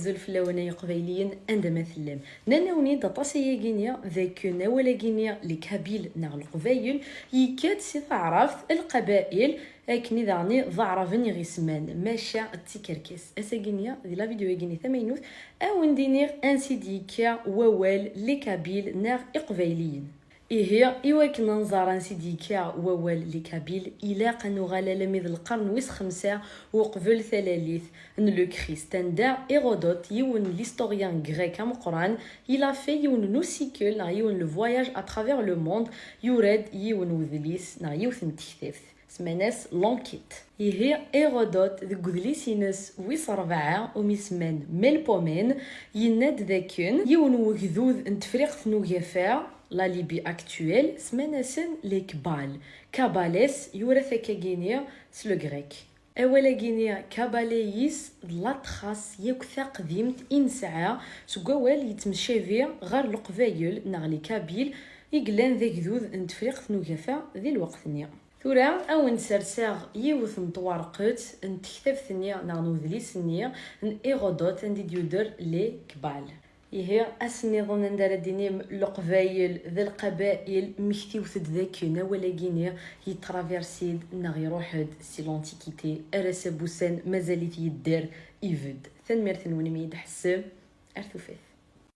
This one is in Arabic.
الفلاونة قبيليين عندما ثلم نانوني دطاسي جينيا ذاكنا ولا جينيا لكابيل نغ القبايل يكاد تعرف القبائل اكني دعني ضعرفني غيسمان ماشا تيكركس اساجينيا دي لا فيديو يجيني ثمينوث او ندينير انسي ديكا ووال لكابيل نغ اقبايليين إيه إيواك ننظر سيديكا ووال لكابيل إلا قنو غالا لميذ القرن ويس 5 وقبل ثلاليث لو كريستان دا إيرودوت يون ليستوريان غريك مقران إلا في يون نو سيكل نا يون لو فواياج أترافير لو موند يورد يون وذليس نا يوثن تيثيف سماناس لونكيت إيه إيرودوت ذو قذليسينس ويس 4 وميسمان ميلبومين يناد ذاكن يون وكذوذ انتفريق ثنو يفا لا ليبي اكتويل سماناسن لي كبال كاباليس يورث كاغينيا سلو غريك اولا غينيا كاباليس لا تخاص يكثا قديمت انسعى سكوال يتمشى فيه غير القبايل نغلي كابيل يقلان ذاك ذوذ نتفريق ثنوكافا ذي الوقت نيا ثورا او نسرساغ يوث مطوارقت نتكتب ثنيا نغنو ذليس نيا ايغودوت ندي ديودر لي كبال إيه أسني ظن ندار ديني القبايل ذا القبائل مكتي وثد ذاكنا ولا جينيا يترافيرسيد نغي روحد سي لانتيكيتي أرسا بوسان مازاليت يدار إيفد ثنمير ثنوني ميد حسب أرثو فيه